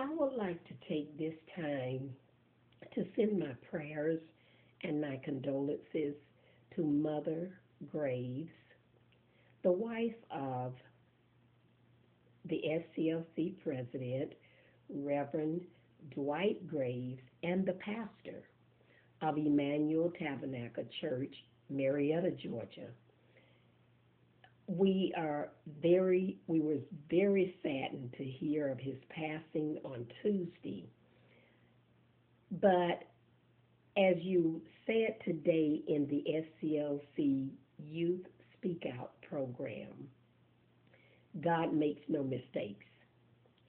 I would like to take this time to send my prayers and my condolences to Mother Graves, the wife of the SCLC president, Reverend Dwight Graves, and the pastor of Emmanuel Tabernacle Church, Marietta, Georgia. We were very saddened to hear of his passing on Tuesday. But as you said today in the SCLC Youth Speak Out program, God makes no mistakes.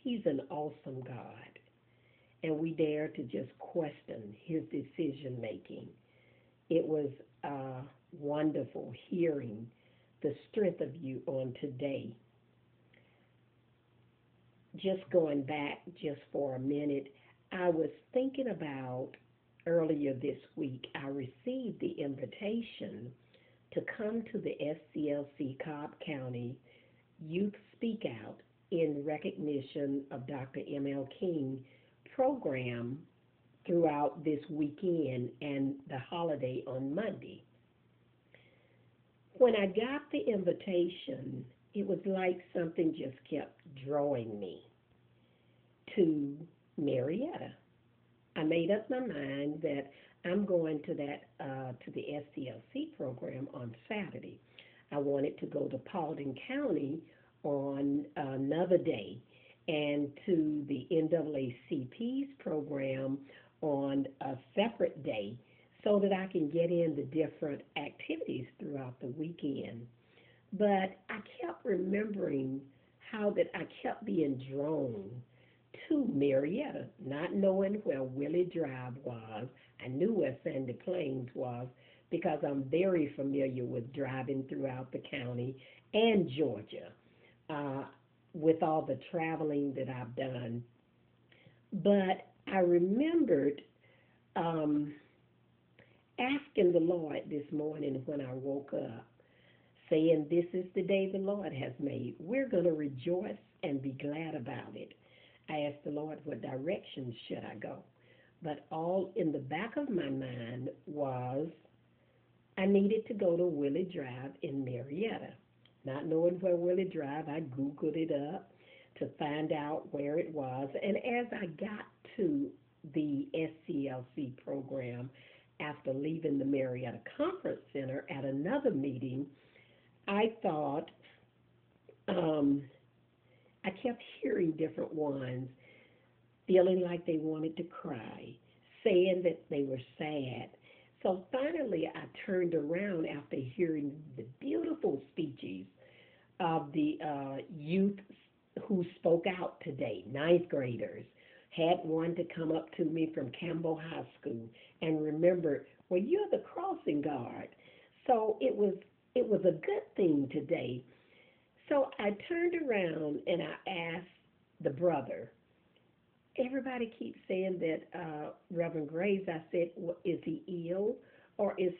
He's an awesome God, and we dare to just question his decision making. It was wonderful hearing the strength of you on today. Just going back just for a minute, I was thinking about earlier this week, I received the invitation to come to the SCLC Cobb County Youth Speak Out in recognition of Dr. M.L. King program throughout this weekend and the holiday on Monday. When I got the invitation, it was like something just kept drawing me to Marietta. I made up my mind that I'm going to the SCLC program on Saturday. I wanted to go to Paulding County on another day and to the NAACP's program on a separate day so that I can get in the different activities throughout the weekend. But I kept remembering how that I kept being drawn to Marietta, not knowing where Willie Drive was. I knew where Sandy Plains was because I'm very familiar with driving throughout the county and Georgia with all the traveling that I've done. But I remembered asking the Lord this morning when I woke up, saying, "This is the day the Lord has made. We're going to rejoice and be glad about it." I asked the Lord, what direction should I go? But all in the back of my mind was I needed to go to Willie Drive in Marietta. Not knowing where Willie Drive, I Googled it up to find out where it was. And as I got to the SCLC program after leaving the Marietta Conference Center at another meeting, I thought, I kept hearing different ones feeling like they wanted to cry, saying that they were sad. So finally, I turned around after hearing the beautiful speeches of the youth who spoke out today, ninth graders. Had one to come up to me from Campbell High School and remember, well, you're the crossing guard. So it was a good thing today. So I turned around and I asked the brother, everybody keeps saying that Reverend Graves, I said, well, is he ill or is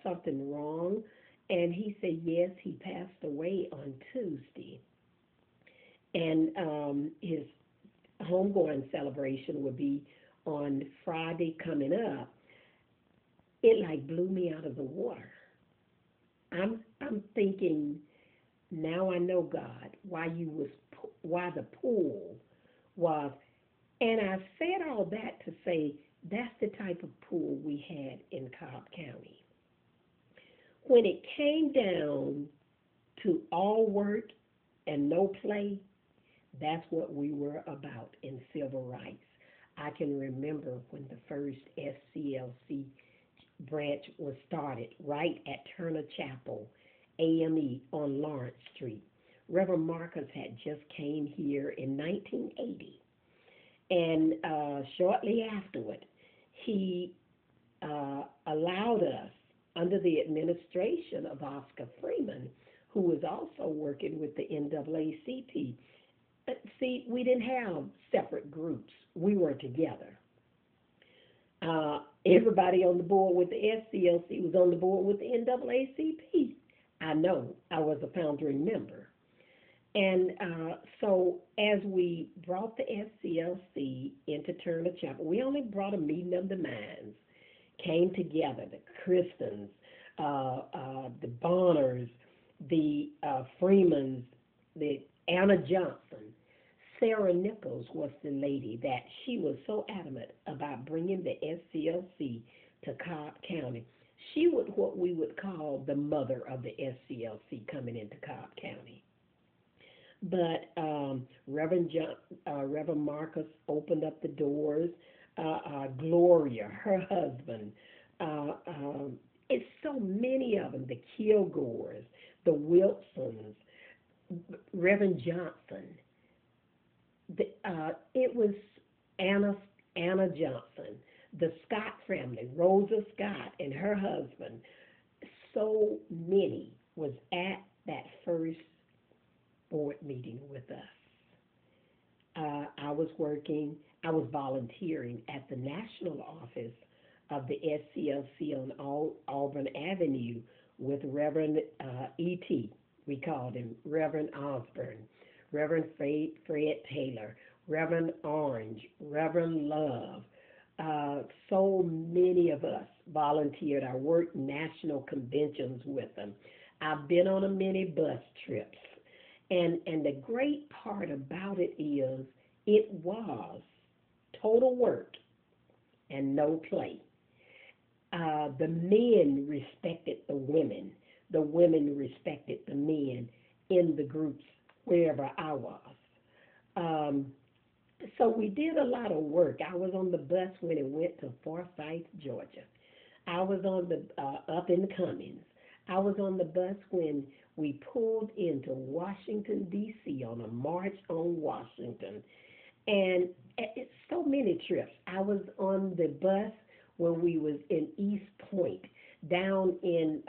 something wrong? And he said, yes, he passed away on Tuesday. And his homegoing celebration would be on Friday coming up. It like blew me out of the water. I'm thinking, now I know, God, why the pool was. And I said all that to say that's the type of pool we had in Cobb County. When it came down to all work and no play, that's what we were about in civil rights. I can remember when the first SCLC branch was started right at Turner Chapel, AME on Lawrence Street. Reverend Marcus had just came here in 1980. And shortly afterward, he allowed us, under the administration of Oscar Freeman, who was also working with the NAACP. See, we didn't have separate groups. We were together. Everybody on the board with the SCLC was on the board with the NAACP. I know. I was a founding member. And so as we brought the SCLC into Turner Chapel, we only brought a meeting of the minds, came together, the Christians, the Bonners, the Freemans, the Anna Johnson. Sarah Nichols was the lady that she was so adamant about bringing the SCLC to Cobb County. She was what we would call the mother of the SCLC coming into Cobb County. But Reverend Marcus opened up the doors. Gloria, her husband, it's so many of them, the Kilgores, the Wilsons, Reverend Johnson. It was Anna Johnson, the Scott family, Rosa Scott and her husband. So many was at that first board meeting with us. I was volunteering at the national office of the SCLC on Auburn Avenue with Reverend E.T., we called him, Reverend Osborne, Reverend Fred Taylor, Reverend Orange, Reverend Love. So many of us volunteered. I worked national conventions with them. I've been on a many bus trips. And the great part about it is it was total work and no play. The men respected the women respected the men in the groups wherever I was. So we did a lot of work. I was on the bus when it went to Forsyth, Georgia. I was on the up in Cummings. I was on the bus when we pulled into Washington, D.C. on a march on Washington. And it's so many trips. I was on the bus when we was in East Point, down in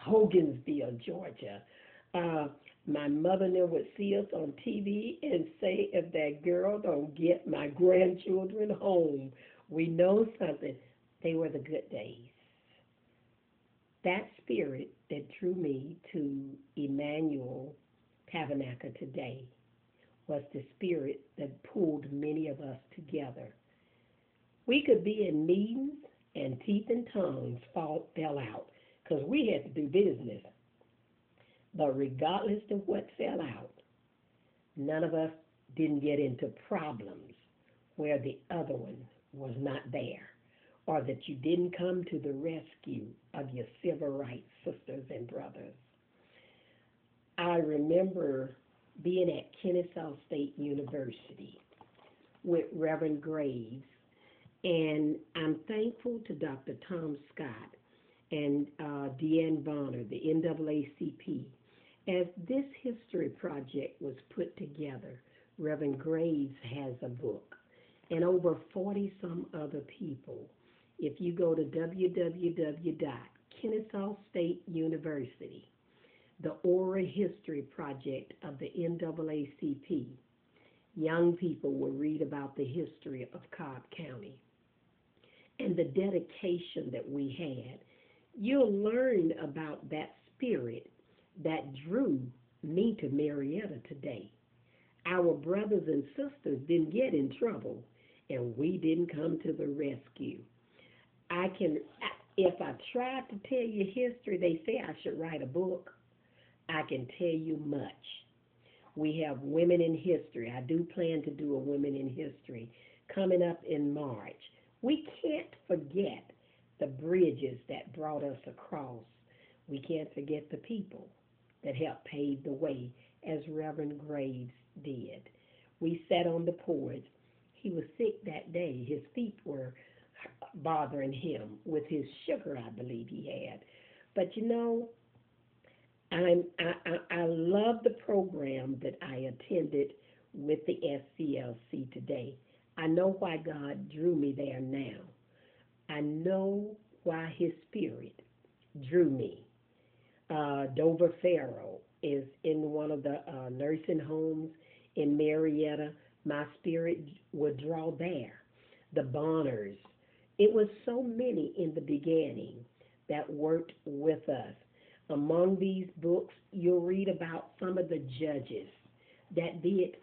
Hogansville, Georgia. My mother then would see us on TV and say, if that girl don't get my grandchildren home, we know something. They were the good days. That spirit that drew me to Emmanuel Tabernacle today was the spirit that pulled many of us together. We could be in meetings and teeth and tongues fell out because we had to do business. But regardless of what fell out, none of us didn't get into problems where the other one was not there, or that you didn't come to the rescue of your civil rights sisters and brothers. I remember being at Kennesaw State University with Reverend Graves, and I'm thankful to Dr. Tom Scott and Deanne Bonner, the NAACP. As this history project was put together, Reverend Graves has a book, and over 40-some other people. If you go to www.Kennesaw State University, the Oral History Project of the NAACP, young people will read about the history of Cobb County and the dedication that we had. You'll learn about that spirit that drew me to Marietta today. Our brothers and sisters didn't get in trouble, and we didn't come to the rescue. If I tried to tell you history, they say I should write a book. I can tell you much. We have Women in History. I do plan to do a Women in History coming up in March. We can't forget the bridges that brought us across. We can't forget the people that helped pave the way, as Reverend Graves did. We sat on the porch. He was sick that day. His feet were bothering him with his sugar, I believe he had. But you know, I love the program that I attended with the SCLC today. I know why God drew me there now. I know why his spirit drew me. Dover Farrow is in one of the nursing homes in Marietta. My spirit would draw there. The Bonners. It was so many in the beginning that worked with us. Among these books, you'll read about some of the judges that did